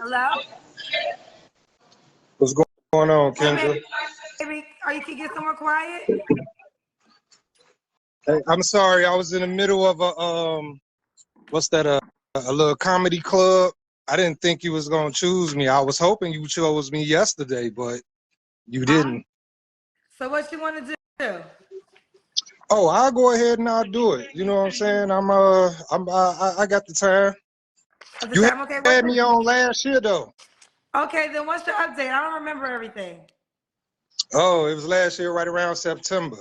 Hello? What's going on, Hey, Kendra? baby. Are you can get somewhere quiet? Hey, I'm sorry, I was in the middle of what's that? A little comedy club. I didn't think you was gonna choose me. I was hoping you chose me yesterday, but you didn't. So what you want to do? Oh, I'll go ahead and I'll do it. You know what I'm saying? I got the time. At the You time, okay. had me on last year though. Okay, then what's your update? I don't remember everything. Oh, it was last year, right around September.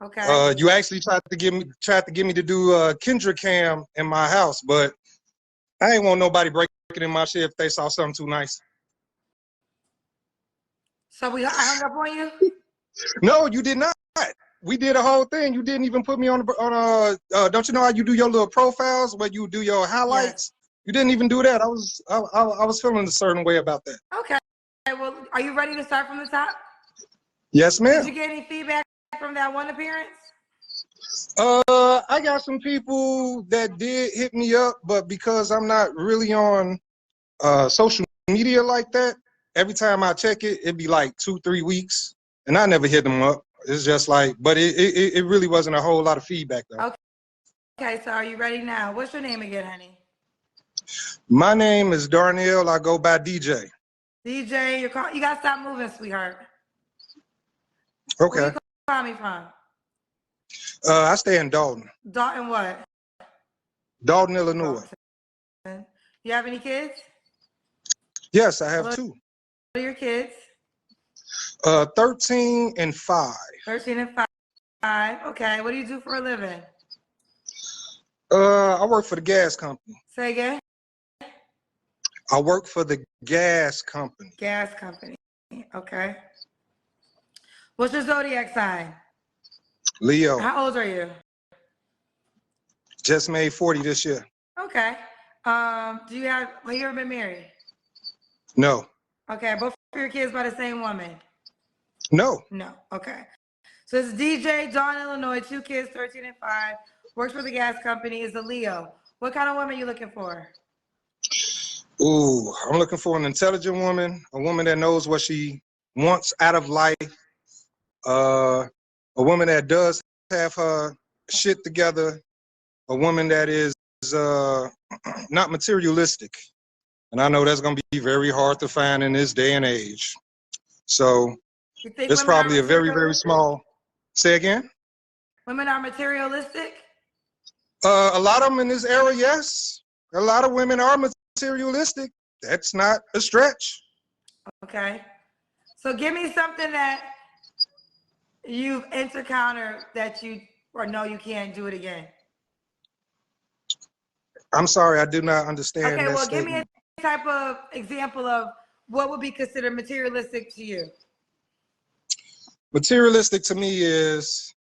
Okay. You actually tried to get me to do Kendra Cam in my house, but I ain't want nobody breaking in my shit if they saw something too nice. So I hung up on you? No, you did not. We did a whole thing. You didn't even put me on don't you know how you do your little profiles where you do your highlights? Yes. You didn't even do that. I was feeling a certain way about that. Okay. Well, are you ready to start from the top? Yes, Did you ma'am. get any feedback from that one appearance? I got some people that did hit me up, but because I'm not really on social media like that, every time I check it, it'd be like 2-3 weeks, and I never hit them up. It's just like, but it really wasn't a whole lot of feedback though. Okay. Okay, so are you ready now? What's your name again, honey? My name is Darnell. I go by DJ. DJ, you gotta stop moving, sweetheart. Okay. Where you call me from? I stay in Dalton. Dalton what? Dalton, Illinois. Dalton. You have any kids? Yes, I have What 2. are your kids? 13 and 5. 13 and 5. Okay, what do you do for a living? I work for the gas company. Say again? I work for the gas company. Gas company. Okay. What's your zodiac sign? Leo. How old are you? Just made 40 this year. Okay. Have you ever been married? No. Okay, both of your kids by the same woman? No. No. Okay. So it's DJ, Dawn, Illinois, 2 kids, 13 and 5, works for the gas company, is a Leo. What kind of woman are you looking for? Ooh, I'm looking for an intelligent woman, a woman that knows what she wants out of life, a woman that does have her shit together, a woman that is not materialistic. And I know that's going to be very hard to find in this day and age. So it's probably a very, very small. Say again? Women are materialistic? A lot of them in this era, yes. A lot of women are materialistic. That's not a stretch. Okay. So give me something that you've encountered that you know you can't do it again. I'm sorry, I do not understand. Okay, that well, statement. give me a type of example of what would be considered materialistic to you. Materialistic to me is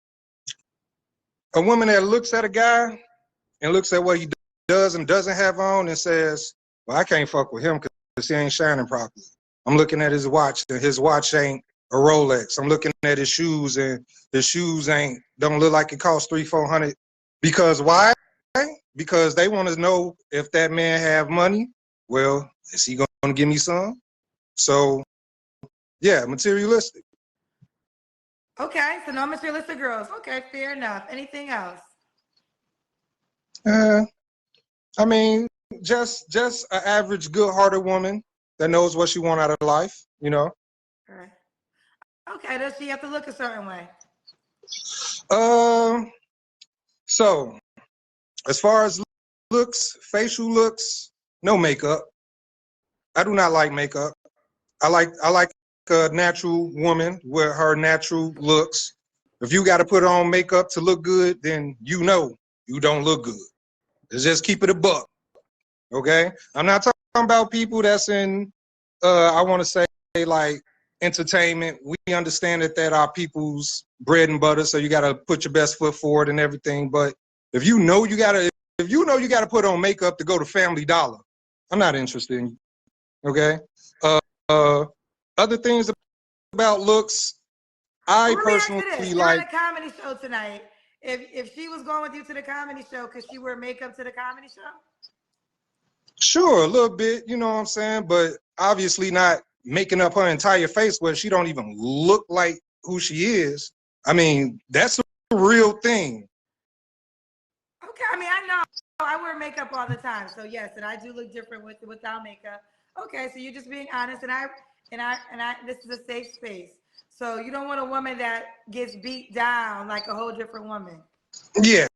a woman that looks at a guy and looks at what he does and doesn't have on and says, well, I can't fuck with him because he ain't shining properly. I'm looking at his watch and his watch ain't a Rolex. I'm looking at his shoes and his shoes don't look like it costs $300-400. Because why? Because they want to know if that man have money. Well, is he going to give me some? So, yeah, materialistic. Okay, so no materialistic girls. Okay, fair enough. Anything else? I mean, just an average, good-hearted woman that knows what she wants out of life, you know. Okay. Okay, does she have to look a certain way? So as far as looks, facial looks, no makeup. I do not like makeup. I like a natural woman with her natural looks. If you got to put on makeup to look good, then you know you don't look good. Let's just keep it a buck, okay? I'm not talking about people that's in, I want to say, like, entertainment. We understand that are people's bread and butter, so you got to put your best foot forward and everything. But if you know you got to put on makeup to go to Family Dollar, I'm not interested in you, okay? Other things about looks, I personally like. You're on a comedy show tonight. If she was going with you to the comedy show, could she wear makeup to the comedy show? Sure, a little bit, you know what I'm saying? But obviously not making up her entire face where she don't even look like who she is. I mean, that's a real thing. Okay, I mean, I know I wear makeup all the time, so yes, and I do look different without makeup. Okay, so you're just being honest, and I. This is a safe space, so you don't want a woman that gets beat down like a whole different woman. Yeah,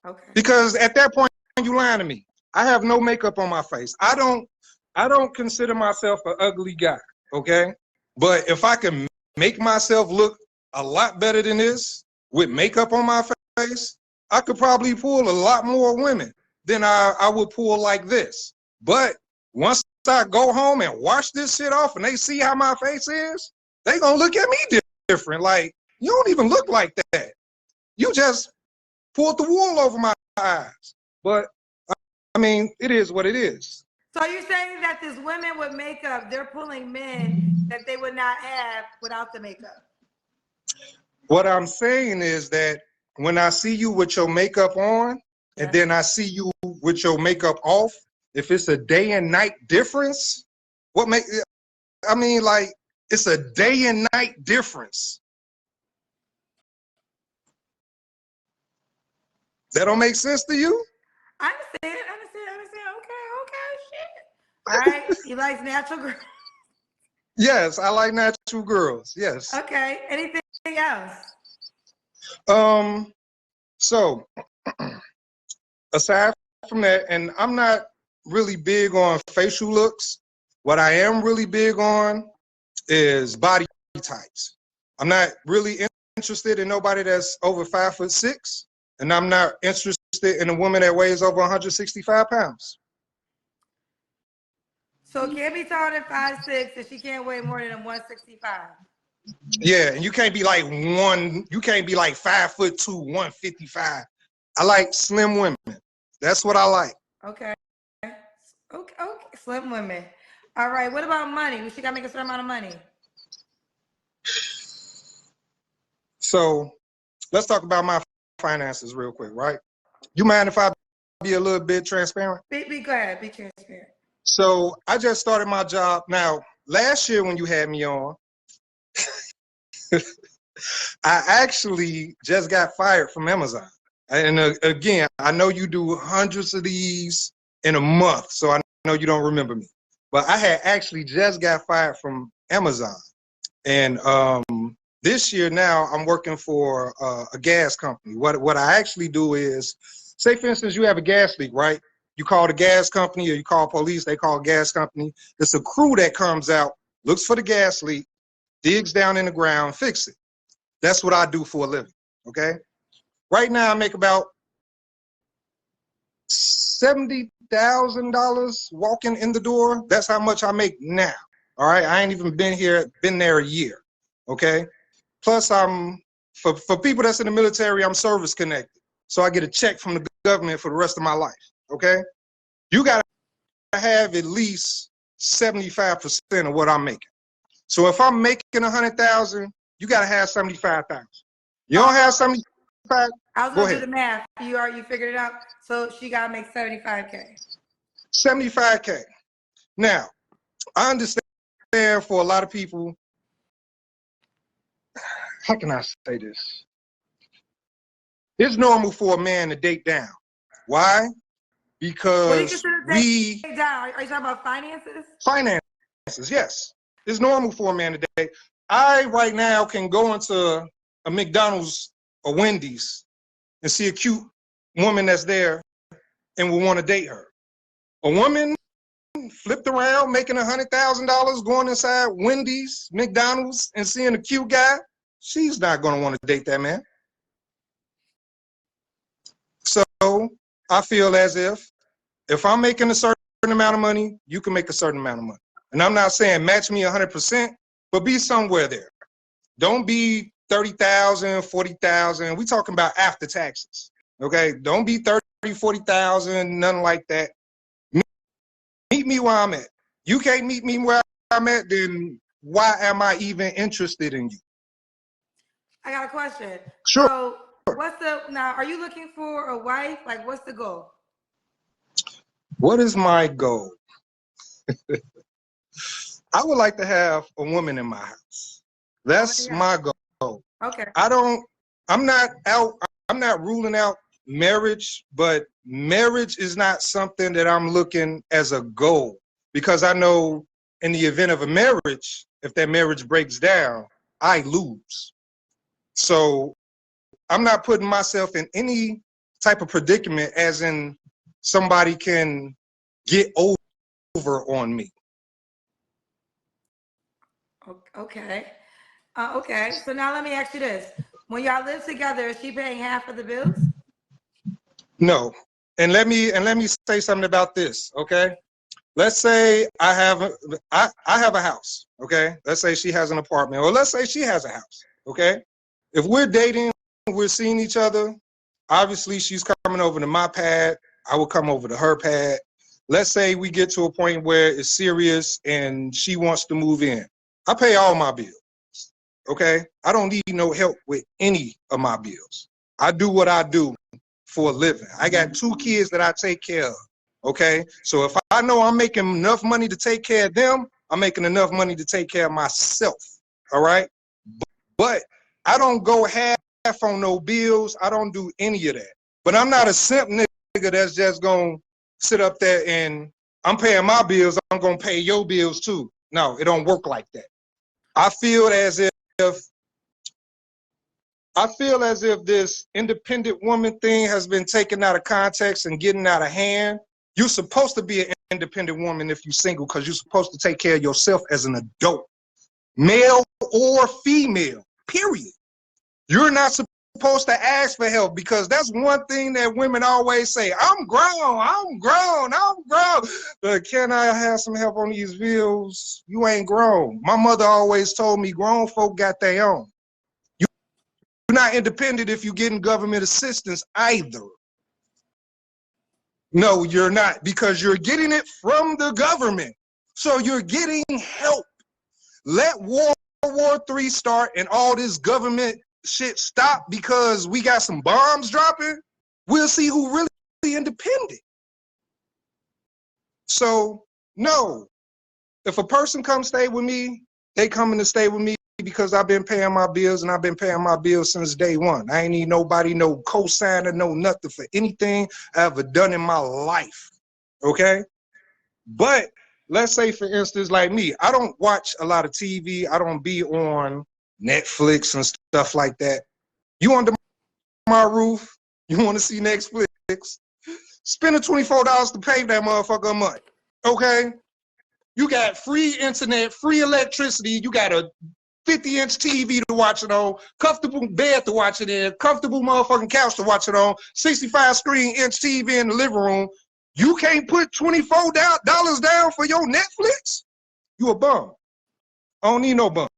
Okay. because at that point you lying to me. I have no makeup on my face. I don't consider myself an ugly guy, okay? But if I can make myself look a lot better than this with makeup on my face, I could probably pull a lot more women than I would pull like this. But once I go home and wash this shit off and they see how my face is, they gonna look at me different. Like, you don't even look like that. You just pulled the wool over my eyes. But I mean, it is what it is. So you're saying that these women with makeup, they're pulling men that they would not have without the makeup. What I'm saying is that when I see you with your makeup on, Yeah. and then I see you with your makeup off, if it's a day and night difference, what make I mean, like, it's a day and night difference. That don't make sense to you? I understand. Okay, shit. All right, he likes natural girls. Yes, I like natural girls. Yes. Okay, anything else? So aside from that, and I'm not really big on facial looks. What I am really big on is body types. I'm not really interested in nobody that's over 5'6", and I'm not interested in a woman that weighs over 165 pounds. So it can't be taller than 5'6", and she can't weigh more than 165. Yeah, and you can't be like 5'2", 155. I like slim women. That's what I like. Okay. Okay. Slim women. All right. What about money? She got to make a certain amount of money. So let's talk about my finances real quick, right? You mind if I be a little bit transparent? Go ahead. Be transparent. So I just started my job. Now, last year when you had me on, I actually just got fired from Amazon. And again, I know you do hundreds of these in a month, so I know you don't remember me. But I had actually just got fired from Amazon. And this year now I'm working for a gas company. What I actually do is, say for instance, you have a gas leak, right? You call the gas company or you call police, they call gas company. It's a crew that comes out, looks for the gas leak, digs down in the ground, fix it. That's what I do for a living, okay? Right now I make about $70,000 walking in the door. That's how much I make now, all right? I ain't even been there a year, okay? Plus, for people that's in the military, I'm service connected. So I get a check from the government for the rest of my life, okay? You got to have at least 75% of what I'm making. So if I'm making 100,000, you got to have 75,000. You don't have 75? I was Go going to do ahead. the math. You figured it out? So she got to make 75K. 75K. Now, I understand for a lot of people, how can I say this? It's normal for a man to date down. Why? Because date down? Are you talking about finances? Finances, yes. It's normal for a man to date. I right now can go into a McDonald's or Wendy's and see a cute woman that's there and will want to date her. A woman flipped around making $100,000 going inside Wendy's, McDonald's, and seeing a cute guy, she's not going to want to date that man. So I feel as if I'm making a certain amount of money, you can make a certain amount of money. And I'm not saying match me 100%, but be somewhere there. Don't be 30,000, 40,000. We talking about after taxes, okay? Don't be 30, 40,000, nothing like that. Meet me where I'm at. You can't meet me where I'm at, then why am I even interested in you? I got a question. Sure. So now, are you looking for a wife? Like, what's the goal? What is my goal? I would like to have a woman in my house. That's my goal. Okay. I'm not ruling out marriage, but marriage is not something that I'm looking as a goal, because I know in the event of a marriage, if that marriage breaks down, I lose. So I'm not putting myself in any type of predicament as in somebody can get over on me. Okay. Okay. So now let me ask you this. When y'all live together, is she paying half of the bills? No. And let me say something about this, okay? Let's say I have a house, okay? Let's say she has an apartment, or let's say she has a house, okay? If we're dating, we're seeing each other, obviously she's coming over to my pad, I will come over to her pad. Let's say we get to a point where it's serious and she wants to move in. I pay all my bills, okay? I don't need no help with any of my bills. I do what I do for a living. I got 2 kids that I take care of, okay? So if I know I'm making enough money to take care of them, I'm making enough money to take care of myself, all right? But I don't go half on no bills. I don't do any of that. But I'm not a simp nigga that's just gonna sit up there and I'm paying my bills, I'm gonna pay your bills too. No, it don't work like that. I feel as if this independent woman thing has been taken out of context and getting out of hand. You're supposed to be an independent woman if you're single, because you're supposed to take care of yourself as an adult, male or female, period. You're not supposed to ask for help, because that's one thing that women always say, I'm grown. But can I have some help on these bills? You ain't grown. My mother always told me grown folk got their own. You're not independent if you're getting government assistance either. No, you're not, because you're getting it from the government. So you're getting help. Let World War III start and all this government shit stop because we got some bombs dropping. We'll see who really independent. So no, if a person comes stay with me, they coming to stay with me because I've been paying my bills, and I've been paying my bills since day one. I ain't need nobody, no cosigner, no nothing for anything I ever done in my life, okay? But let's say, for instance, like me, I don't watch a lot of TV. I don't be on Netflix and stuff like that. You under my roof, you want to see Netflix, spending $24 to pay that motherfucker a month, okay? You got free internet, free electricity, you got a 50-inch TV to watch it on, comfortable bed to watch it in, comfortable motherfucking couch to watch it on, 65-screen-inch TV in the living room. You can't put $24 down for your Netflix? You a bum. I don't need no bums.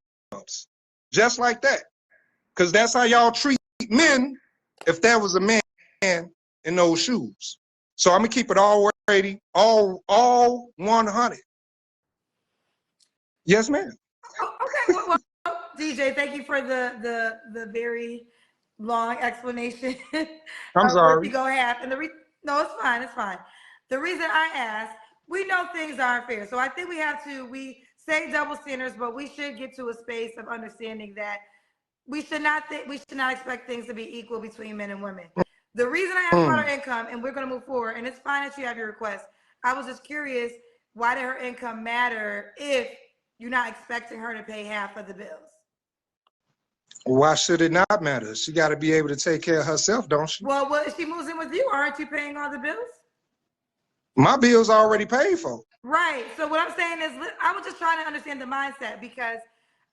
Just like that. Because that's how y'all treat men if there was a man in those shoes. So I'm going to keep it all 180, all 100. Yes, ma'am. Okay, well, DJ, thank you for the very long explanation. I'm sorry. You go half, and no, it's fine, it's fine. The reason I asked, we know things aren't fair, so I think we say double standards, but we should get to a space of understanding that we should not expect things to be equal between men and women. The reason I asked about her income, and we're going to move forward, and it's fine that you have your request. I was just curious, why did her income matter if you're not expecting her to pay half of the bills? Why should it not matter? She got to be able to take care of herself, don't she? Well, if she moves in with you, aren't you paying all the bills? My bills are already paid for. Right. So what I'm saying is, I was just trying to understand the mindset, because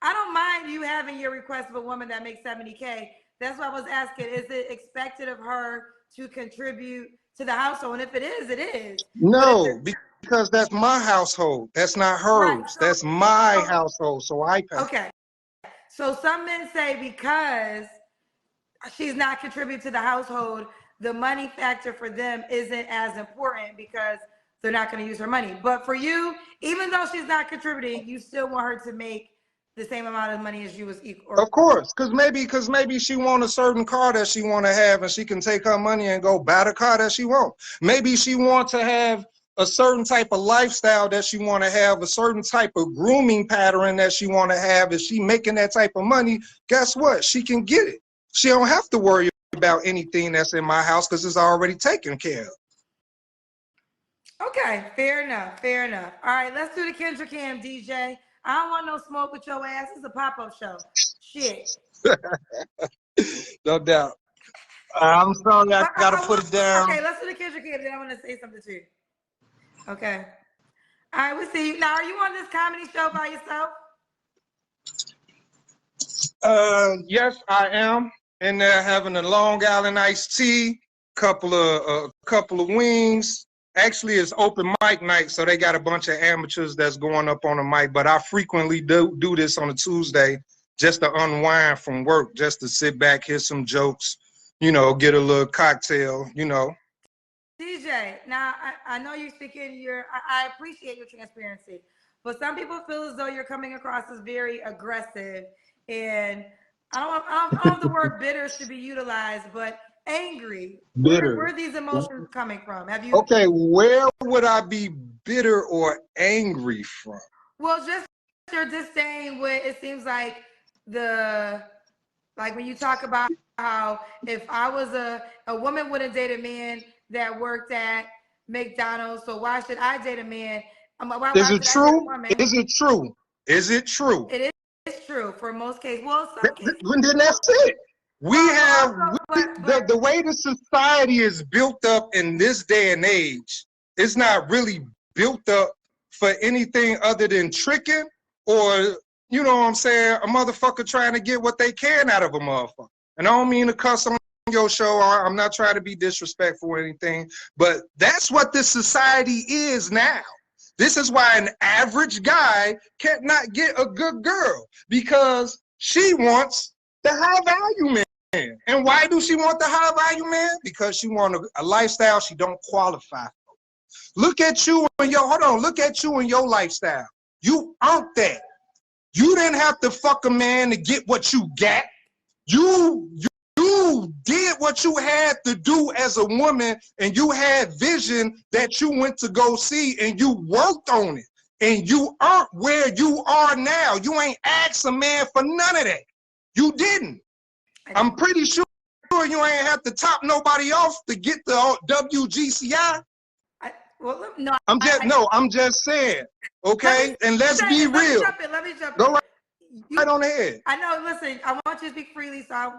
I don't mind you having your request of a woman that makes $70K. That's why I was asking, is it expected of her to contribute to the household? And if it is, it is. No, because that's my household. That's not hers. Right. So, that's my household, so I pay. Okay. So some men say because she's not contributing to the household, the money factor for them isn't as important because they're not going to use her money. But for you, even though she's not contributing, you still want her to make the same amount of money as you as equal. Of course, because maybe she want a certain car that she want to have, and she can take her money and go buy the car that she want. Maybe she want to have a certain type of lifestyle that she want to have, a certain type of grooming pattern that she want to have, if she making that type of money, guess what? She can get it. She don't have to worry about anything that's in my house because it's already taken care of. Okay, fair enough, fair enough. All right, let's do the Kendra Cam, DJ. I don't want no smoke with your ass. It's a pop-up show. Shit. No doubt. I'm sorry, I gotta put it down. Okay, let's do the Kendra Cam, then I want to say something to you. Okay. All right, we'll see you. Now, are you on this comedy show by yourself? Yes, I am. In there having a Long Island iced tea, couple of wings. Actually, it's open mic night, so they got a bunch of amateurs that's going up on the mic. But I frequently do this on a Tuesday just to unwind from work, just to sit back, hear some jokes, you know, get a little cocktail, you know. DJ, now I know you're speaking I appreciate your transparency, but some people feel as though you're coming across as very aggressive, and I don't know if the word bitter should be utilized, but angry. Bitter. Where are these emotions coming from? Have you? Okay, where would I be bitter or angry from? Well, just your disdain with, it seems like like when you talk about how if I was a woman wouldn't date a man that worked at McDonald's, so why should I date a man? Is it true? Is it true? Is it true? It is true for most cases. Well, some cases. Then that's it. We have the way the society is built up in this day and age. It's not really built up for anything other than tricking or, you know what I'm saying, a motherfucker trying to get what they can out of a motherfucker. And I don't mean to cuss on your show. I'm not trying to be disrespectful or anything, but that's what this society is now. This is why an average guy cannot get a good girl, because she wants the high value man. And why do she want the high value man? Because she wants a lifestyle she don't qualify for. Look at you and look at you and your lifestyle. You earned that. You didn't have to fuck a man to get what you got. You did what you had to do as a woman, and you had vision that you went to go see, and you worked on it, and you aren't where you are now. You ain't asked a man for none of that. You didn't. I'm pretty sure you ain't have to top nobody off to get the WGCI. I'm just saying, okay? And let's be real. Let me jump in. Go right on ahead. I know, listen, I want you to speak freely, so I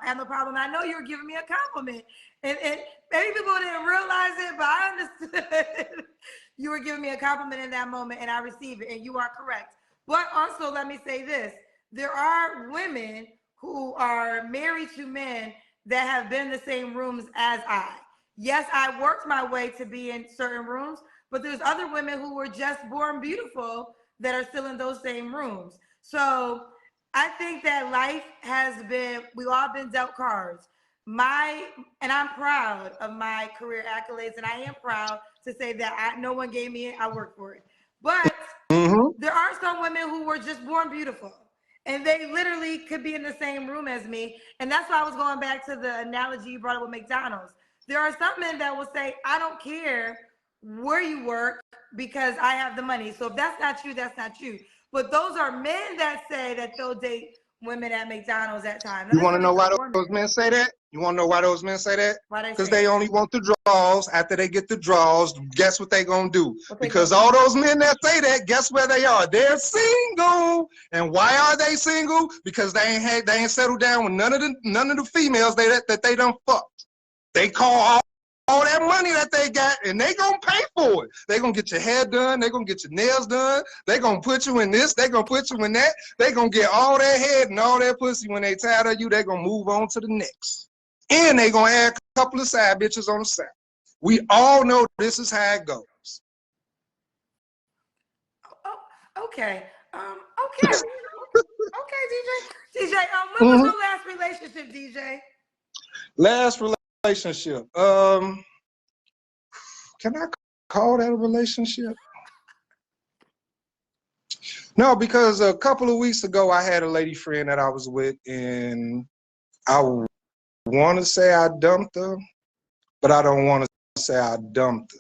have no problem. I know you're giving me a compliment. And maybe people didn't realize it, but I understood you were giving me a compliment in that moment, and I received it, and you are correct. But also, let me say this. There are women who are married to men that have been in the same rooms as I. Yes, I worked my way to be in certain rooms, but there's other women who were just born beautiful that are still in those same rooms. So I think that life we've all been dealt cards. And I'm proud of my career accolades, and I am proud to say that no one gave me it, I worked for it. But there are some women who were just born beautiful, and they literally could be in the same room as me. And that's why I was going back to the analogy you brought up with McDonald's. There are some men that will say, I don't care where you work because I have the money. So if that's not you, that's not you. But those are men that say that they'll date women at McDonald's at times. You want to know why those men say that? You want to know why those men say that? Because they only want the draws. After they get the draws, guess what they gonna do? Because all those men that say that, guess where they are? They're single. And why are they single? Because they ain't settled down with none of the females that they done fucked. They call all that money that they got, and they gonna pay for it. They gonna get your hair done. They gonna get your nails done. They gonna put you in this. They gonna put you in that. They gonna get all that head and all that pussy. When they tired of you, they gonna move on to the next. And they gonna add a couple of side bitches on the side. We all know this is how it goes. Oh, okay. Okay. Okay, DJ. DJ, when was your last relationship, DJ? Last relationship. Can I call that a relationship? No, because a couple of weeks ago I had a lady friend that I was with, and I want to say I dumped her, but I don't want to say I dumped her.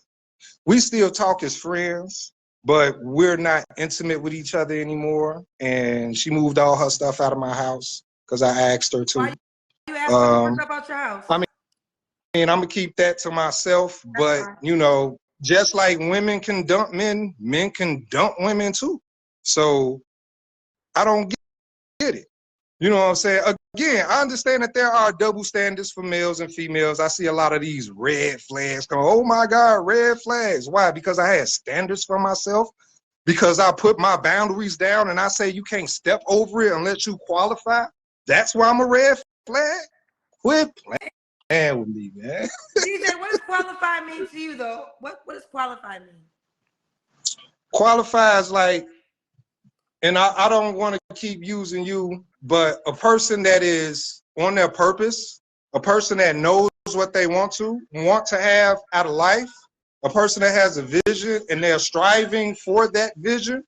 we still talk as friends, but we're not intimate with each other anymore. And she moved all her stuff out of my house because I asked her to. Why you asking her to put stuff out your house? I mean, I'm gonna keep that to myself. That's But fine. you know, just like women can dump men, men can dump women too. So I don't get it. You know what I'm saying? Again, I understand that there are double standards for males and females. I see a lot of these red flags come. Oh my God, red flags. Why? Because I had standards for myself. Because I put my boundaries down and I say you can't step over it unless you qualify. That's why I'm a red flag. Quit playing with me, man. DJ, what does qualified mean to you though? What does qualified mean? Qualifies like, and I don't want to keep using you, but a person that is on their purpose, a person that knows what they want to have out of life, a person that has a vision and they're striving for that vision.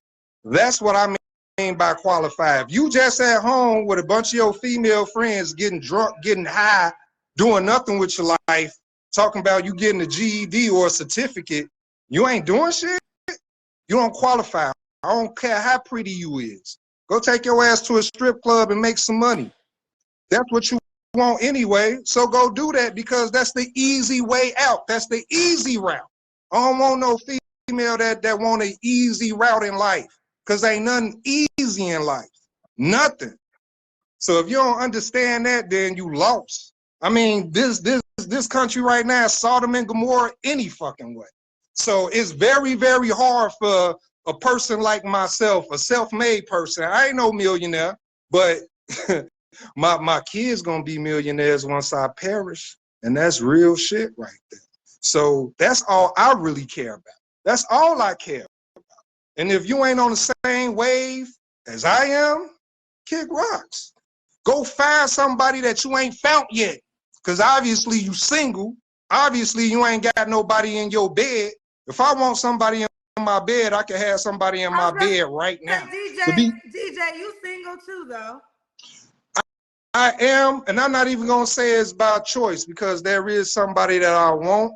That's what I mean by qualified. If you just at home with a bunch of your female friends getting drunk, getting high, doing nothing with your life, talking about you getting a GED or a certificate, you ain't doing shit, you don't qualify. I don't care how pretty you is. Go take your ass to a strip club and make some money. That's what you want anyway. So go do that because that's the easy way out. That's the easy route. I don't want no female that want an easy route in life because ain't nothing easy in life. Nothing. So if you don't understand that, then you lost. I mean, this country right now is Sodom and Gomorrah any fucking way. So it's very, very hard for a person like myself, a self-made person. I ain't no millionaire, but my kids gonna be millionaires once I perish, and that's real shit right there. So that's all I really care about. That's all I care about. And if you ain't on the same wave as I am, kick rocks. Go find somebody that you ain't found yet, because obviously you single. Obviously you ain't got nobody in your bed. If I want somebody in my bed, I can have somebody in my bed right now. DJ, you single too, though? I am, and I'm not even gonna say it's by choice because there is somebody that I want,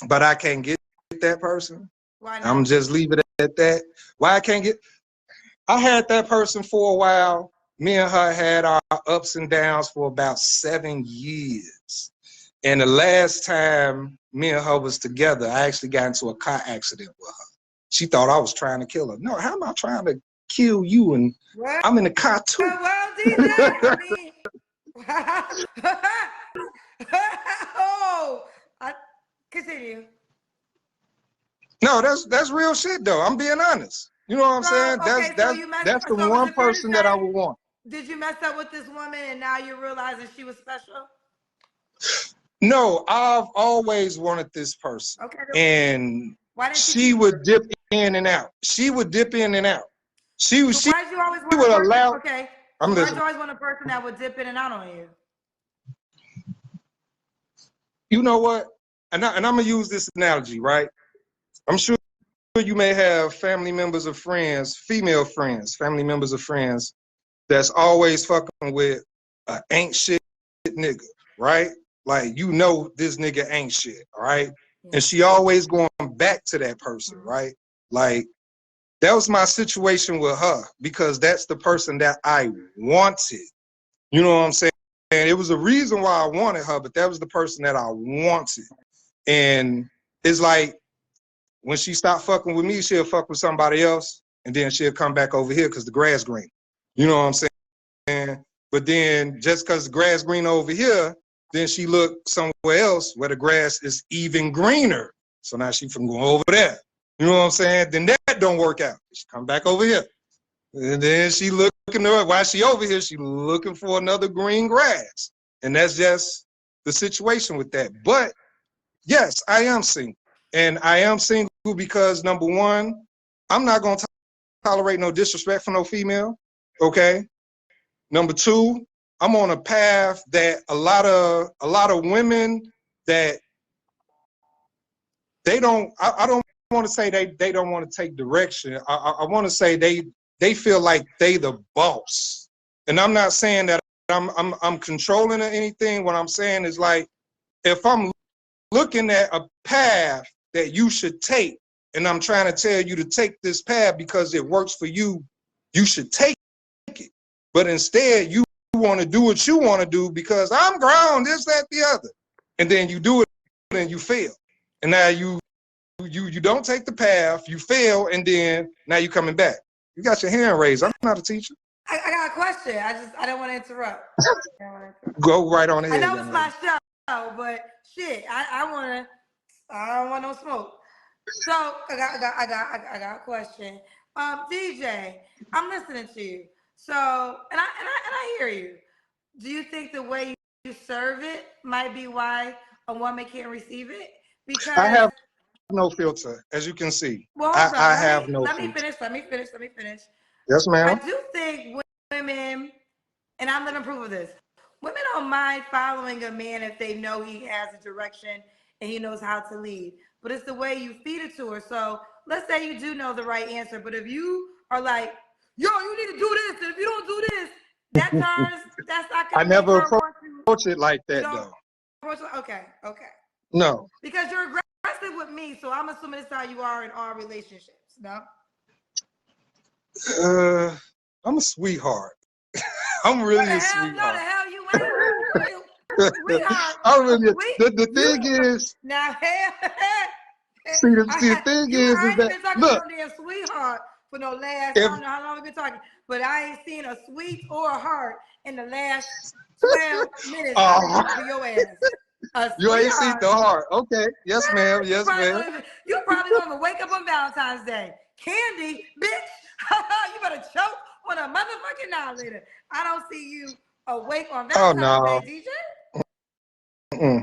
but I can't get that person. Why not? I'm just leave it at that. Why I can't get? I had that person for a while. Me and her had our ups and downs for about 7 years. And the last time me and her was together, I actually got into a car accident with her. She thought I was trying to kill her. No, how am I trying to kill you? And what? I'm in the car too. Well, DJ, I mean, continue. No, that's real shit though. I'm being honest. You know what I'm saying? That's the one person that I would want. Did you mess up with this woman and now you're realizing she was special? No, I've always wanted this person. Okay. And she would dip in and out. She would dip in and out. Why did you always want would allow. Okay. So why did you always want a person that would dip in and out on you? You know what? And I'm gonna use this analogy, right? I'm sure you may have family members or friends, female friends, family members or friends that's always fucking with an ain't shit nigga, right? Like, you know this nigga ain't shit, all right? Yeah. And she always going back to that person, right? Like, that was my situation with her because that's the person that I wanted. You know what I'm saying? And it was a reason why I wanted her, but that was the person that I wanted. And it's like, when she stopped fucking with me, she'll fuck with somebody else, and then she'll come back over here because the grass green. You know what I'm saying? But then just because the grass green over here, then she look somewhere else where the grass is even greener. So now she from going over there. You know what I'm saying? Then that don't work out. She come back over here. And then she looking to her, while she over here, she looking for another green grass. And that's just the situation with that. But yes, I am single. And I am single because, number one, I'm not going to tolerate no disrespect for no female, okay? Number two, I'm on a path that a lot of women that they don't, I don't want to say they don't want to take direction. I want to say they feel like they the boss. And I'm not saying that I'm controlling or anything. What I'm saying is, like, if I'm looking at a path that you should take, and I'm trying to tell you to take this path because it works for you, you should take it. But instead, you want to do what you want to do because I'm grown, this, that, the other. And then you do it and you fail. And now you don't take the path, you fail, and then now you're coming back. You got your hand raised. I'm not a teacher. I got a question. I don't want to interrupt. Go right on ahead. I know it's my show, but shit, I don't want no smoke. So I got a question. DJ, I'm listening to you. So and I hear you. Do you think the way you serve it might be why a woman can't receive it? Because I have no filter, as you can see. Well, I have no let filter. Let me finish. Yes, ma'am. I do think women, and I'm living proof of this, women don't mind following a man if they know he has a direction and he knows how to lead. But it's the way you feed it to her. So let's say you do know the right answer, but if you are like, yo, you need to do this, and if you don't do this, that's not gonna I never make her approach it like that, though. Okay. No. Because you're aggressive with me, so I'm assuming it's how you are in all relationships, no? I'm a sweetheart. I'm really a sweetheart. No, the hell you ain't. Sweetheart. I'm really, the thing is, now, see, the thing is I ain't that, been talking look, to no damn sweetheart for no last, I don't know how long we've been talking, but I ain't seen a sweet or a heart in the last 12 minutes for your ass. You ain't seen the heart. Okay. Yes, ma'am. Yes, ma'am. You probably don't even wake up on Valentine's Day. Candy, bitch. You better choke on a motherfucking later. I don't see you awake on Valentine's Day, DJ.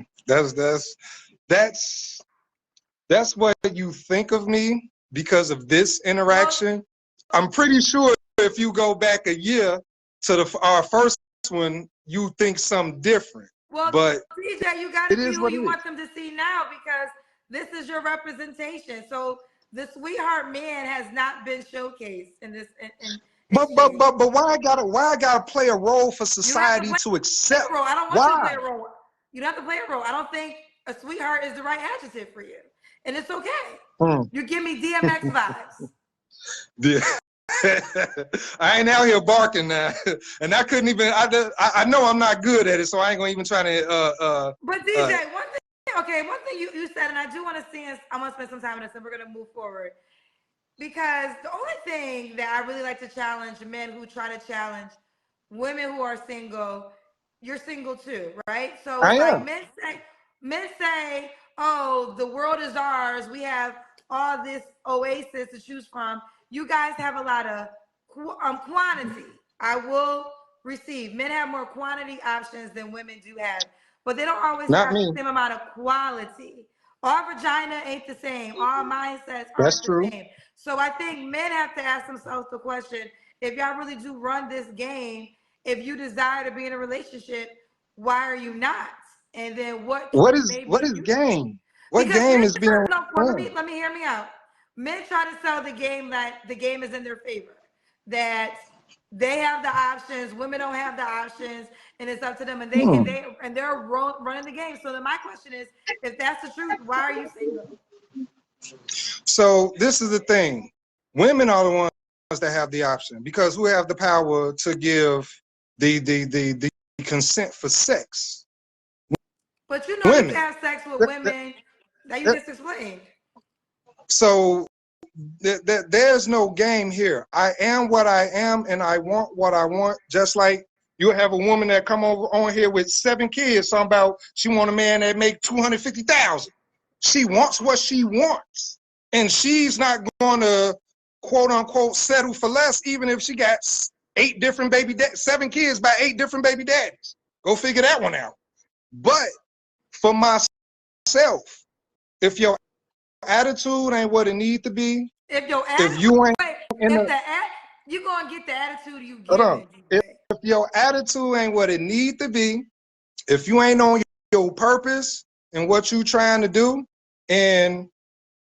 That's what you think of me because of this interaction. I'm pretty sure if you go back a year to our first one, you think something different. Well, but DJ, you got to see who you want them to see now because this is your representation. So the sweetheart man has not been showcased in this. But why I gotta play a role for society to accept? I don't want you to play a role. You don't have to play a role. I don't think a sweetheart is the right adjective for you, and it's okay. You give me DMX vibes. Yeah. I ain't out here barking now, and I couldn't even. I know I'm not good at it, so I ain't gonna even try to. But DJ, one thing you said, and I do want to see us. I want to spend some time on this, and we're gonna move forward because the only thing that I really like to challenge men who try to challenge women who are single, you're single too, right? So like men say, oh, the world is ours. We have all this oasis to choose from. You guys have a lot of quantity. I will receive. Men have more quantity options than women do have, but they don't always have the same amount of quality. Our vagina ain't the same. Our mindsets aren't the same. So I think men have to ask themselves the question, if y'all really do run this game, if you desire to be in a relationship, why are you not? And then what is game? What game is being run? Let me hear me out. Men try to sell the game that the game is in their favor, that they have the options, women don't have the options, and it's up to them, and they're running the game. So then my question is, if that's the truth, why are you single? So this is the thing: women are the ones that have the option because who have the power to give the consent for sex? But you know, women. You can have sex with women that you just explained. So there's no game here. I am what I am, and I want what I want. Just like you have a woman that come over on here with 7 kids, talking about she want a man that make $250,000. She wants what she wants, and she's not going to quote unquote settle for less, even if she got 7 kids by 8 different baby daddies. Go figure that one out. But for myself, if your attitude ain't what it need to be, you're gonna get the attitude you give. If your attitude ain't what it need to be, if you ain't on your purpose and what you trying to do, and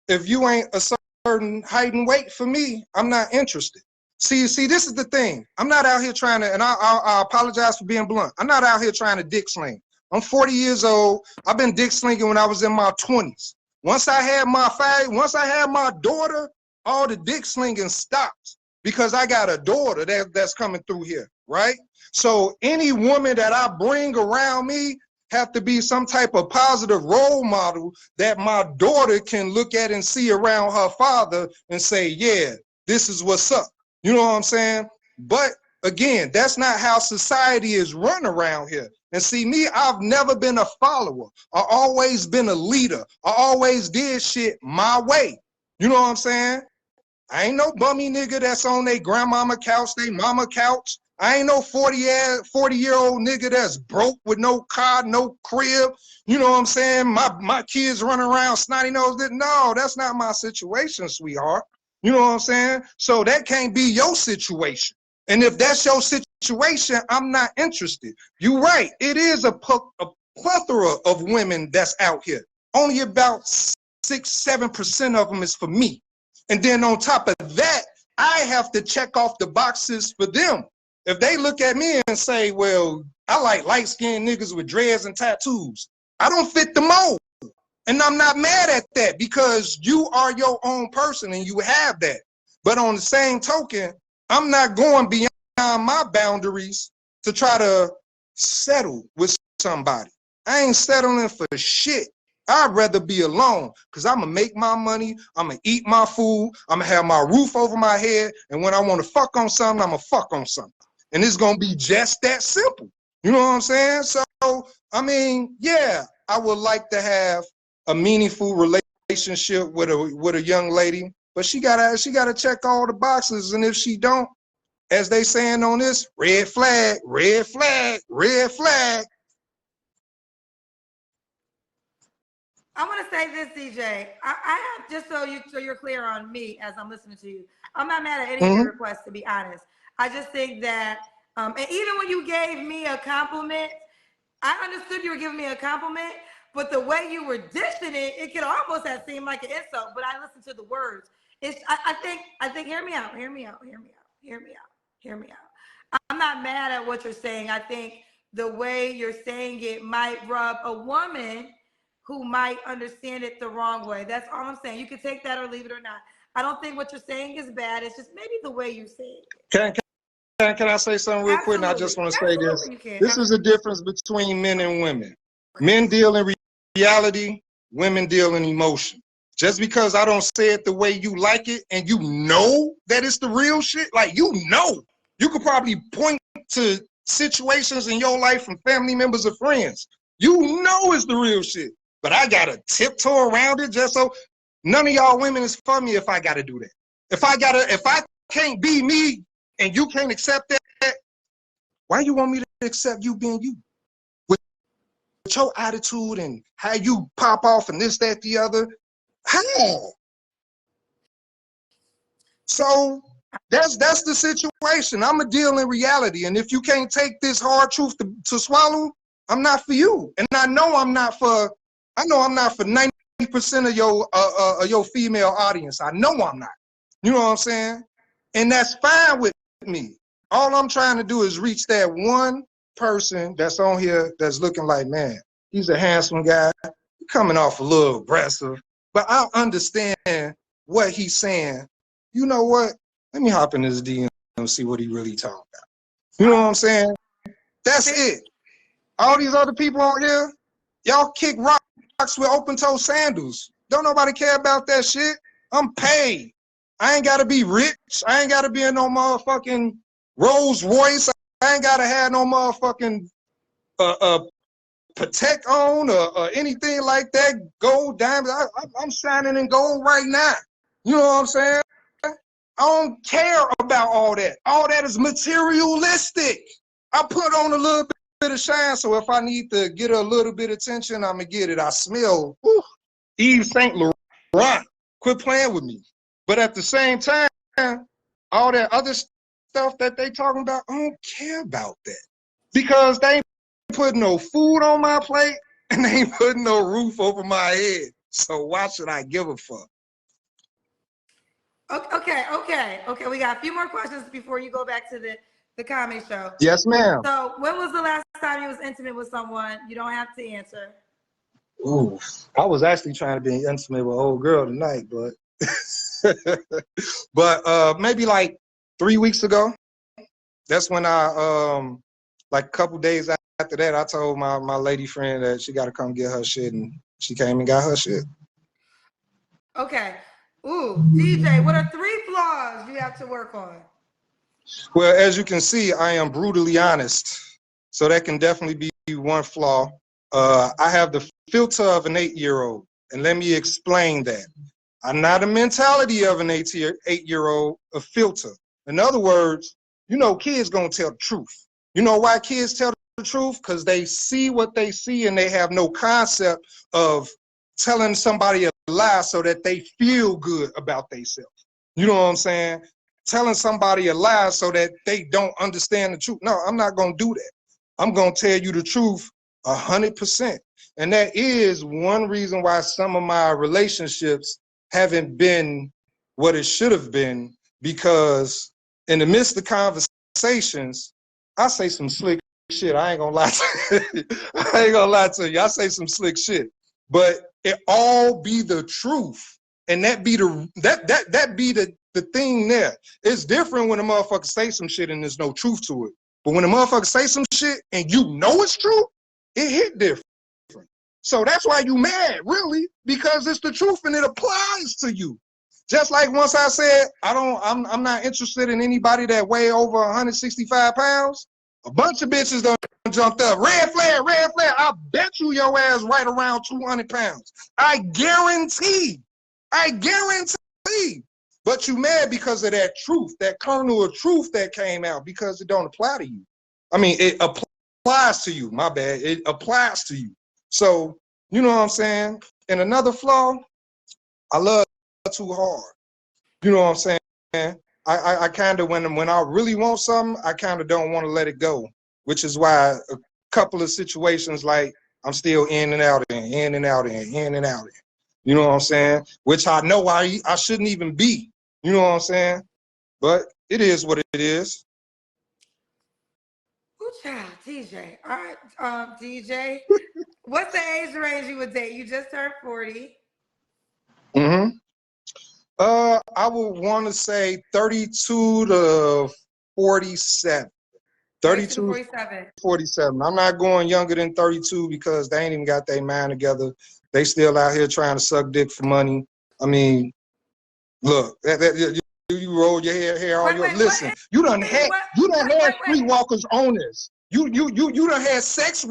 if you ain't a certain height and weight for me, I'm not interested. See, this is the thing. I'm not out here trying to, and I apologize for being blunt. I'm not out here trying to dick sling. I'm 40 years old. I've been dick slinging when I was in my 20s. Once I had my daughter, all the dick slinging stopped because I got a daughter that's coming through here, right? So any woman that I bring around me have to be some type of positive role model that my daughter can look at and see around her father and say, yeah, this is what's up. You know what I'm saying? But again, that's not how society is run around here. And see, me, I've never been a follower. I always been a leader. I always did shit my way. You know what I'm saying? I ain't no bummy nigga that's on their grandmama couch, they mama couch. I ain't no 40-year-old nigga that's broke with no car, no crib. You know what I'm saying? My kids running around snotty nose. No, that's not my situation, sweetheart. You know what I'm saying? So that can't be your situation. And if that's your situation, I'm not interested. You're right. It is a plethora of women that's out here. Only about 6-7% of them is for me. And then on top of that, I have to check off the boxes for them. If they look at me and say, well, I like light-skinned niggas with dreads and tattoos, I don't fit the mold. And I'm not mad at that because you are your own person and you have that. But on the same token, I'm not going beyond my boundaries to try to settle with somebody. I ain't settling for shit. I'd rather be alone because I'm going to make my money, I'm going to eat my food, I'm going to have my roof over my head, and when I want to fuck on something, I'm going to fuck on something. And it's going to be just that simple. You know what I'm saying? So, I mean, yeah, I would like to have a meaningful relationship with a young lady, but she gotta check all the boxes, and if she don't, as they saying on this, red flag, red flag, red flag. I want to say this, DJ. I have, just so you're clear on me as I'm listening to you. I'm not mad at any of your requests, to be honest. I just think that, and even when you gave me a compliment, I understood you were giving me a compliment, but the way you were dishing it, it could almost have seemed like an insult. But I listened to the words. I think. Hear me out. I'm not mad at what you're saying. I think the way you're saying it might rub a woman who might understand it the wrong way. That's all I'm saying. You can take that or leave it or not. I don't think what you're saying is bad. It's just maybe the way you say it. Can I say something real quick? And I just want to say this. This is the difference between men and women. Men deal in reality, women deal in emotion. Just because I don't say it the way you like it and you know that it's the real shit, like you could probably point to situations in your life from family members or friends. You know it's the real shit. But I gotta tiptoe around it just so none of y'all women is for me if I gotta do that. If I can't be me and you can't accept that, why you want me to accept you being you? With your attitude and how you pop off and this, that, the other. How? So that's the situation. I'm a deal in reality. And if you can't take this hard truth to swallow, I'm not for you. And I know I'm not for 90% of your female audience. I know I'm not. You know what I'm saying? And that's fine with me. All I'm trying to do is reach that one person that's on here that's looking like, man, he's a handsome guy, coming off a little aggressive, but I understand what he's saying. You know what? Let me hop in his DM and see what he really talking about. You know what I'm saying? That's it. All these other people on here, y'all kick rocks with open-toe sandals. Don't nobody care about that shit. I'm paid. I ain't gotta be rich. I ain't gotta be in no motherfucking Rolls Royce. I ain't gotta have no motherfucking Patek on or anything like that. Gold, diamonds. I'm shining in gold right now. You know what I'm saying? I don't care about all that. All that is materialistic. I put on a little bit of shine, so if I need to get a little bit of attention, I'm gonna get it. I smell Yves Saint Laurent. Quit playing with me. But at the same time, all that other stuff that they talking about, I don't care about that. Because they ain't putting no food on my plate and they ain't putting no roof over my head. So why should I give a fuck? Okay. We got a few more questions before you go back to the comedy show. Yes, ma'am. So when was the last time you was intimate with someone? You don't have to answer. Ooh, I was actually trying to be intimate with an old girl tonight, but but maybe like 3 weeks ago. That's when like a couple days after that, I told my lady friend that she got to come get her shit, and she came and got her shit. Okay. Ooh, DJ, what are 3 flaws you have to work on? Well, as you can see, I am brutally honest, so that can definitely be one flaw. I have the filter of an 8-year-old, and let me explain that. I'm not a mentality of an 8-year-old, a filter. In other words, kids gonna tell the truth. You know why kids tell the truth? Because they see what they see and they have no concept of telling somebody a lie so that they feel good about themselves. You know what I'm saying? Telling somebody a lie so that they don't understand the truth. No, I'm not gonna do that. I'm gonna tell you the truth 100%. And that is one reason why some of my relationships haven't been what it should have been, because in the midst of conversations, I say some slick shit. I ain't gonna lie to you. I ain't gonna lie to you. I say some slick shit, but it all be the truth, and that be the thing there. It's different when a motherfucker say some shit and there's no truth to it. But when a motherfucker say some shit and you know it's true, it hit different. So that's why you mad, really, because it's the truth and it applies to you. Just like once I said, I'm not interested in anybody that weigh over 165 pounds. A bunch of bitches done jumped up. Red flag, red flag. I bet you your ass right around 200 pounds. I guarantee. But you mad because of that truth, that kernel of truth that came out, because it don't apply to you. I mean, it applies to you. My bad. It applies to you. So, you know what I'm saying? And another flaw, I love too hard. You know what I'm saying? I kind of, when I really want something, I kind of don't want to let it go, which is why a couple of situations like I'm still in and out and in and out and in and out. You know what I'm saying? Which I know I shouldn't even be. You know what I'm saying? But it is what it is. Ooh, child, TJ. All right, DJ. What's the age range you would date? You just turned 40. Mm-hmm. I would want to say 32 to 47. 32 to 32, 47. 47. I'm not going younger than 32 because they ain't even got their mind together. They still out here trying to suck dick for money. I mean, look, you roll your hair all your. Listen, you done had streetwalkers on this. You done had sex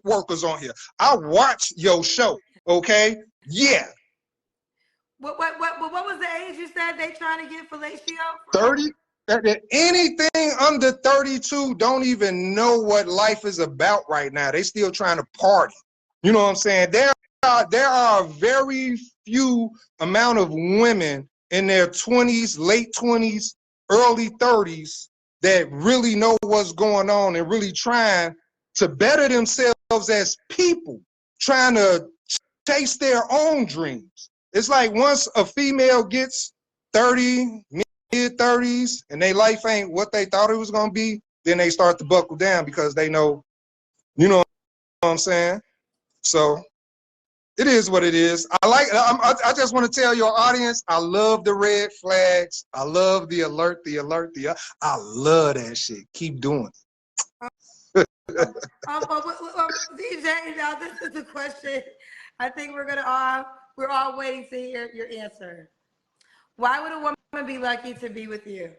workers on here. I watched your show. Okay, yeah. What was the age you said they trying to get fellatio? 30. Anything under 32 don't even know what life is about right now. They still trying to party. You know what I'm saying? There are very few amount of women in their 20s, late 20s, early 30s that really know what's going on and really trying to better themselves as people, trying to chase their own dreams. It's like once a female gets 30, mid-30s, and their life ain't what they thought it was going to be, then they start to buckle down because they know, you know what I'm saying? So it is what it is. I just want to tell your audience, I love the red flags. I love the alert. I love that shit. Keep doing it. DJ, now this is the question. I think we're all waiting to hear your answer. Why would a woman be lucky to be with you?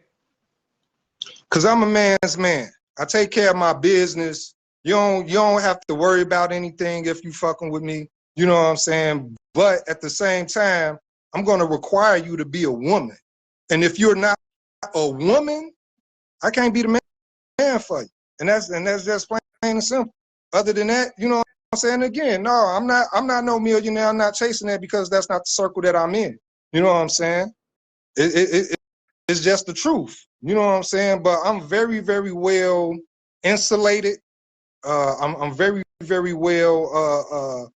Because I'm a man's man. I take care of my business. You don't have to worry about anything if you fucking with me. You know what I'm saying? But at the same time, I'm going to require you to be a woman. And if you're not a woman, I can't be the man for you. And that's just plain and simple. Other than that, you know what I'm saying? Again, no, I'm not no millionaire. I'm not chasing that because that's not the circle that I'm in. You know what I'm saying? It's just the truth. You know what I'm saying? But I'm very, very well insulated. I'm very, very well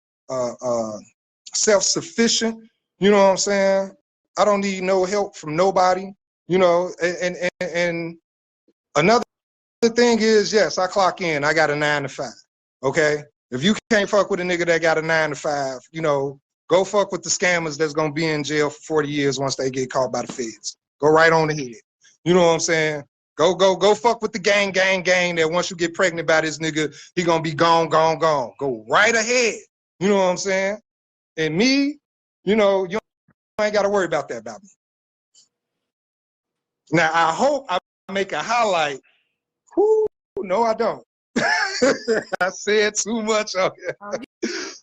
self-sufficient. You know what I'm saying? I don't need no help from nobody. You know, and another thing is, yes, I clock in. I got a 9 to 5. Okay, If you can't fuck with a nigga that got a 9 to 5, you know, go fuck with the scammers that's gonna be in jail for 40 years once they get caught by the feds. Go right on ahead. You know what I'm saying? Go fuck with the gang that once you get pregnant by this nigga, he gonna be gone. Go right ahead. You know what I'm saying? And me, you know, you ain't gotta worry about that about me. Now I hope I make a highlight. Whoo, no, I don't. I said too much on here.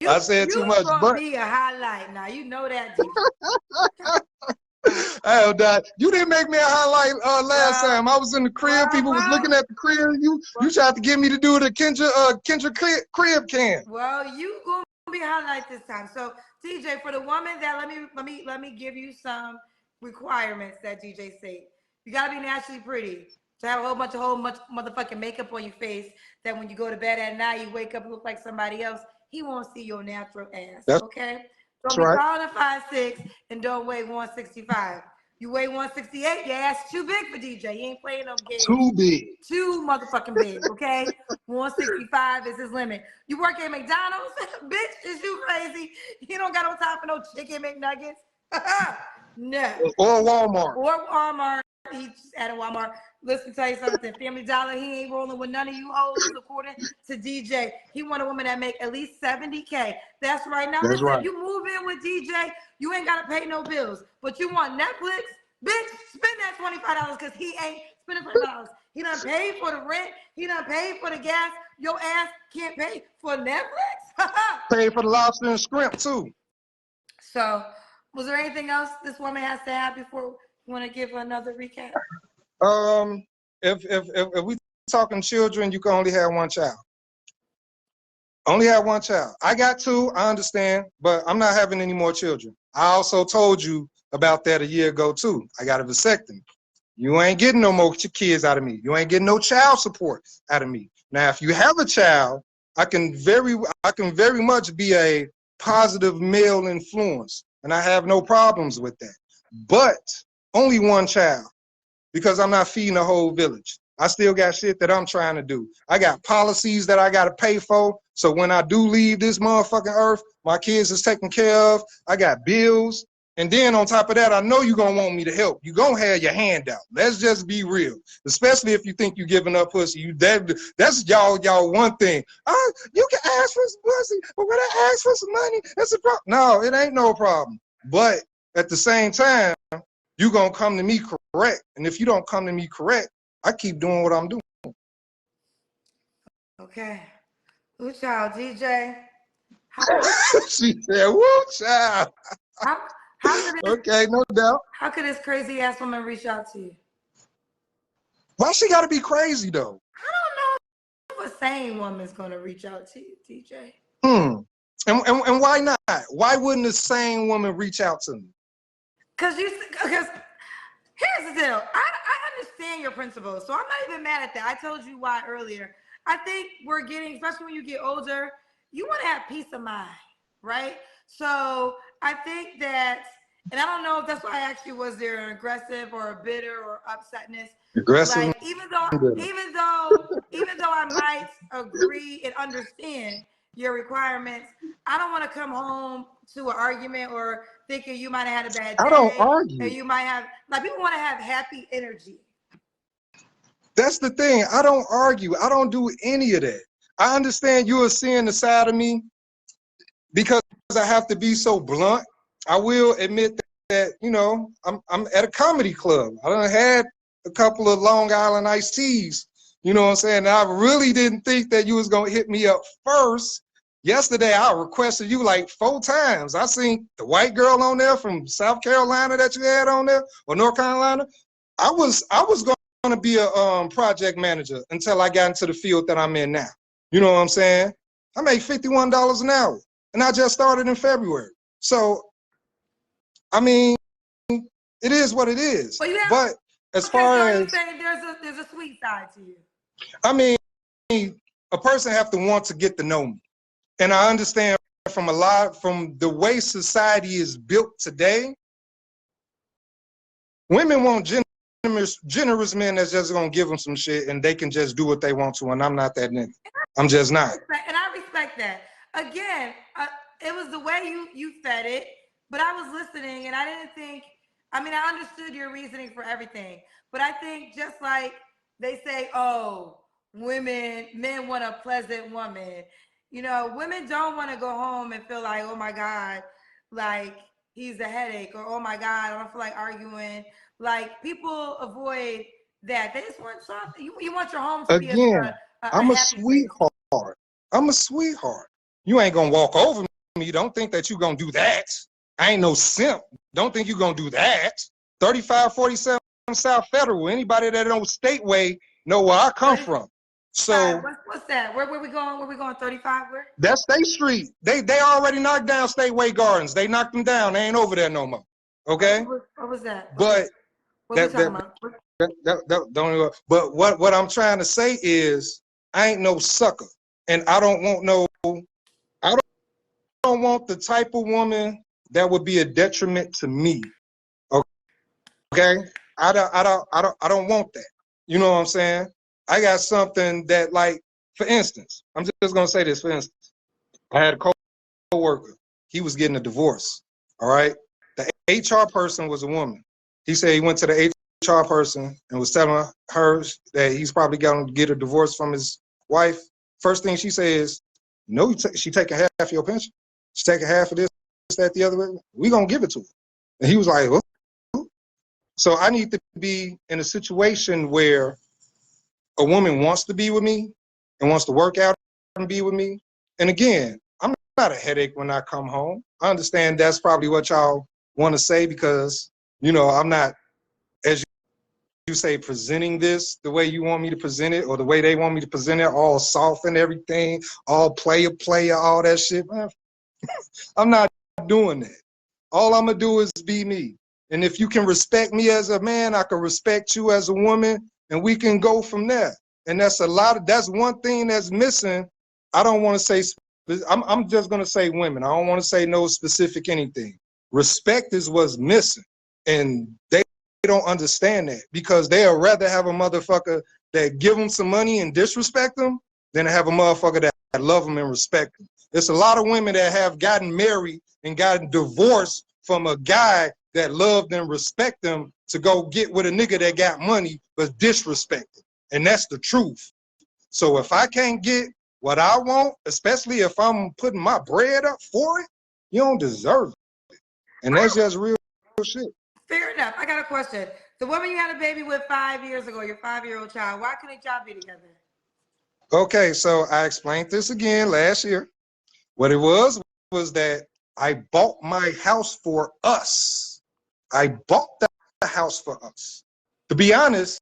I said too much, gonna but be a highlight now. You know that. Hell, Dad, you didn't make me a highlight last time. I was in the crib. People was looking at the crib. You tried to get me to do the Kendra crib can. Well, you gonna be a highlight this time. So, DJ, for the woman that let me give you some requirements that DJ said. You gotta be naturally pretty. To have a whole bunch motherfucking makeup on your face that when you go to bed at night, you wake up and look like somebody else. He won't see your natural ass. Okay? Don't be taller than 5'6" and don't weigh 165. You weigh 168, your ass too big for DJ. You ain't playing no games. Too big. Too motherfucking big, okay? 165 is his limit. You work at McDonald's? Bitch, is you crazy? You don't got no time for no chicken McNuggets? No. Or Walmart. Or Walmart. He's at a Walmart. Listen, tell you something. Family Dollar, he ain't rolling with none of you hoes, according to DJ. He want a woman that make at least 70K. That's right. Now, listen, right. You move in with DJ, you ain't got to pay no bills. But you want Netflix? Bitch, spend that $25 because he ain't spending $25. He done paid for the rent. He done paid for the gas. Your ass can't pay for Netflix? Pay for the lobster and shrimp, too. So, was there anything else this woman has to have before you want to give another recap? If we talking children, you can only have one child. Only have one child. I got two, I understand, but I'm not having any more children. I also told you about that a year ago too. I got a vasectomy. You ain't getting no more kids out of me. You ain't getting no child support out of me. Now, if you have a child, I can very much be a positive male influence, and I have no problems with that. But only one child. Because I'm not feeding the whole village. I still got shit that I'm trying to do. I got policies that I got to pay for. So when I do leave this motherfucking earth, my kids is taken care of. I got bills. And then on top of that, I know you're going to want me to help. You're going to have your hand out. Let's just be real. Especially if you think you're giving up pussy. That's y'all one thing. You can ask for some pussy, but when I ask for some money, that's a problem. No, it ain't no problem. But at the same time, you're going to come to me correct. And if you don't come to me correct, I keep doing what I'm doing. Okay. Woo child, DJ. She said, woo child. Okay, no doubt. How could this crazy ass woman reach out to you? Why she got to be crazy, though? I don't know if a sane woman's going to reach out to you, DJ. And why not? Why wouldn't a sane woman reach out to me? Because here's the deal. I understand your principles, so I'm not even mad at that. I told you why earlier. I think we're getting, especially when you get older, you want to have peace of mind, right? So I think that, and I don't know if that's why I asked you, was there an aggressive or a bitter or upsetness? Aggressive. Like, even though I might agree and understand your requirements, I don't want to come home to an argument or thinking you might have had a bad day. I don't argue. And you might have, like, people want to have happy energy. That's the thing. I don't argue. I don't do any of that. I understand you are seeing the side of me because I have to be so blunt. I will admit that, you know, I'm at a comedy club. I done had a couple of Long Island iced teas. You know what I'm saying? I really didn't think that you was going to hit me up first. Yesterday, I requested you like 4 times. I seen the white girl on there from South Carolina that you had on there, or North Carolina. I was going to be a project manager until I got into the field that I'm in now. You know what I'm saying? I make $51 an hour, and I just started in February. So, I mean, it is what it is. But as far as there's a sweet side to you. I mean, a person have to want to get to know me. And I understand from the way society is built today, women want generous men that's just gonna give them some shit and they can just do what they want to, and I'm not that nigga. I'm just not. And I respect respect that. Again, it was the way you said it, but I was listening and I didn't think. I mean, I understood your reasoning for everything, but I think just like they say, oh, men want a pleasant woman. You know, women don't want to go home and feel like, oh my God, like he's a headache, or oh my God, I don't feel like arguing. Like people avoid that. They just want something. You want your home to be Again, a I'm a happy place. sweetheart. I'm a sweetheart. You ain't gonna walk over me. Don't think that you gonna do that. I ain't no simp. Don't think you gonna do that. 3547 South Federal. Anybody that knows Stateway know where I come from. So what's that? Where we going? Where we going? 35? Where? that's State Street. They already knocked down Stateway Gardens. They knocked them down. They ain't over there no more. Okay. What was that? But what we talking about? Don't. But what I'm trying to say is, I ain't no sucker, and I don't want no. I don't want the type of woman that would be a detriment to me. Okay. I don't want that. You know what I'm saying? I got something that, like, for instance, I'm just gonna say this. For instance, I had a co-worker. He was getting a divorce. All right. The HR person was a woman. He said he went to the HR person and was telling her that he's probably going to get a divorce from his wife. First thing she says, no, she taking half of your pension. She taking half of this, that, the other. We gonna give it to her. And he was like, oh. So I need to be in a situation where a woman wants to be with me and wants to work out and be with me. And again, I'm not a headache when I come home. I understand that's probably what y'all want to say, because, you know, I'm not, as you say, presenting this the way you want me to present it, or the way they want me to present it, all soft and everything, all player, all that shit. Man, I'm not doing that. All I'm going to do is be me. And if you can respect me as a man, I can respect you as a woman, and we can go from there. And that's one thing that's missing. I don't want to say, I'm just going to say women. I don't want to say no specific anything. Respect is what's missing. And they don't understand that, because they'll rather have a motherfucker that give them some money and disrespect them than to have a motherfucker that love them and respect them. There's a lot of women that have gotten married and gotten divorced from a guy that loved and respect them to go get with a nigga that got money but disrespect them. And that's the truth. So if I can't get what I want, especially if I'm putting my bread up for it, you don't deserve it. And that's just real shit. Fair enough. I got a question. The woman you had a baby with 5 years ago, your 5-year-old child, why couldn't y'all be together? Okay, so I explained this again last year. What it was that I bought my house for us. I bought the house for us. To be honest,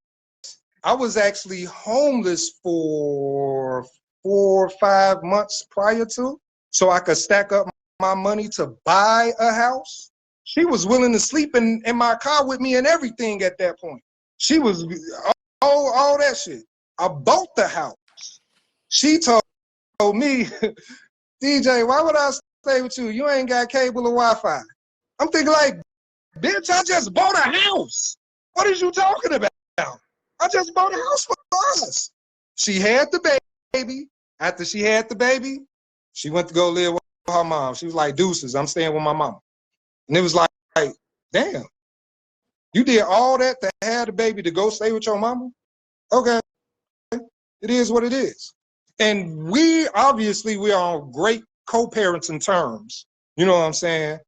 I was actually homeless for 4 or 5 months prior to, so I could stack up my money to buy a house. She was willing to sleep in my car with me and everything at that point. She was all that shit. I bought the house. She told me, DJ, why would I stay with you? You ain't got cable or Wi-Fi. I'm thinking like, bitch, I just bought a house. What is you talking about? I just bought a house for us. She had the baby. After she had the baby, she went to go live with her mom. She was like, deuces, I'm staying with my mom. And it was like, damn, you did all that to have the baby to go stay with your mama? Okay, it is what it is. And we are on great co-parenting terms. You know what I'm saying?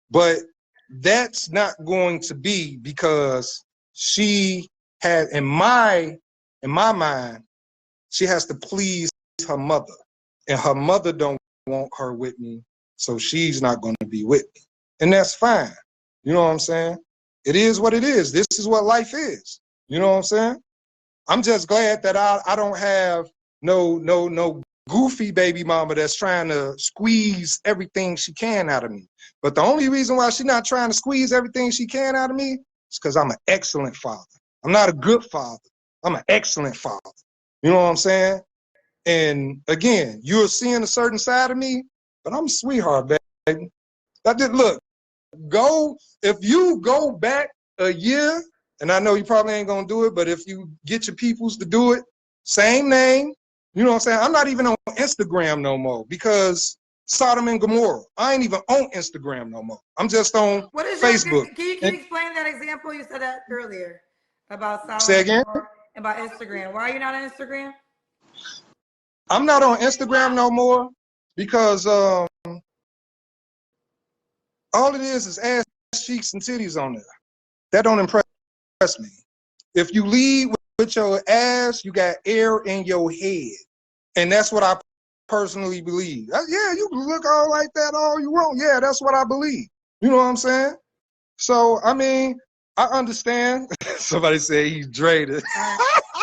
But that's not going to be because she had, in my mind, she has to please her mother. And her mother don't want her with me, so she's not going to be with me. And that's fine. You know what I'm saying? It is what it is. This is what life is. You know what I'm saying? I'm just glad that I don't have no goofy baby mama that's trying to squeeze everything she can out of me. But the only reason why she's not trying to squeeze everything she can out of me is because I'm an excellent father. I'm not a good father. I'm an excellent father. You know what I'm saying? And again, you're seeing a certain side of me, but I'm a sweetheart, baby. Look, if you go back a year, and I know you probably ain't gonna do it, but if you get your peoples to do it, same name, You know what I'm saying? I'm not even on Instagram no more because Sodom and Gomorrah. I ain't even on Instagram no more. I'm just on What is your? Facebook. Can you explain that example? You said that earlier about Say Solomon again? about Instagram. Why are you not on Instagram? I'm not on Instagram no more because all it is ass cheeks and titties on there. That don't impress me. If you lead with your ass, you got air in your head. And that's what I personally believe. Yeah, you can look all like that all you want. Yeah, that's what I believe. You know what I'm saying? So, I mean, I understand. Somebody said he's traded. All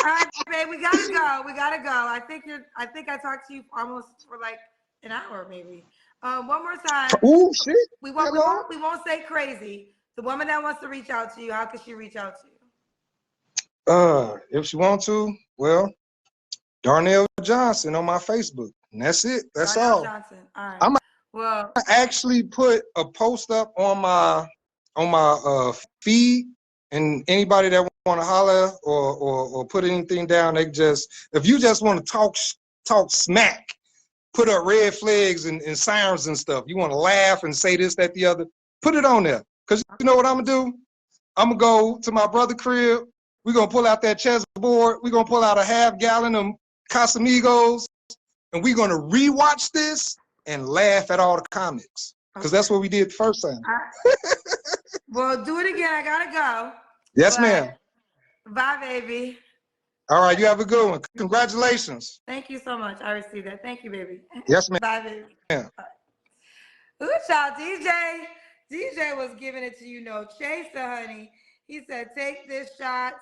right, babe, we gotta go. We gotta go. I think I talked to you for like an hour, maybe. One more time. Ooh, shit. We won't say crazy. The woman that wants to reach out to you, how could she reach out to you? If she want to, well, Darnell Johnson on my Facebook. And that's it. That's Darnell all. Johnson. All right. I'm Well, actually put a post up on my feed, and anybody that want to holler or put anything down, they just, if you just want to talk smack, put up red flags and sirens and stuff. You want to laugh and say this, that, the other, put it on there. Because you know what I'm going to do? I'm going to go to my brother crib. We're going to pull out that chessboard. We're going to pull out a half-gallon of Casamigos, and we're going to rewatch this and laugh at all the comics. Because that's what we did the first time. Well, do it again. I gotta go. Yes, ma'am. Bye, baby. All right, you have a good one. Congratulations. Thank you so much. I received that. Thank you, baby. Yes, ma'am. Bye, baby. Ooh, child, DJ was giving it to you, no chaser, honey. He said, take this shot.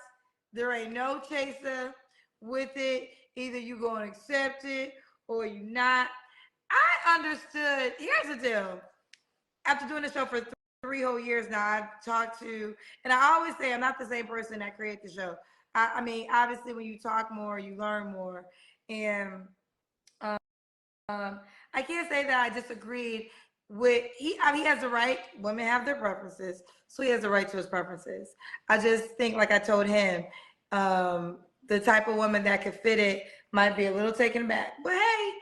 There ain't no chaser with it. Either you gonna accept it or you not. I understood. Here's the deal. After doing the show for 3 whole years now, I've talked to, and I always say I'm not the same person that created the show. I mean, obviously, when you talk more, you learn more. And I can't say that I disagreed with he. I mean, he has the right. Women have their preferences, so he has the right to his preferences. I just think, like I told him, the type of woman that could fit it might be a little taken aback. But hey,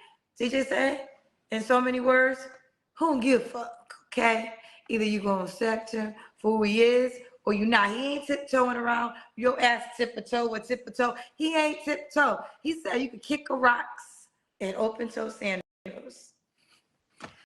DJ said, in so many words, who don't give a fuck? Okay, either you gonna accept him for who he is, or you not. He ain't tiptoeing around your ass tip-a-toe or tip-a-toe. He ain't tiptoe. He said you could kick a rocks and open toe sandals.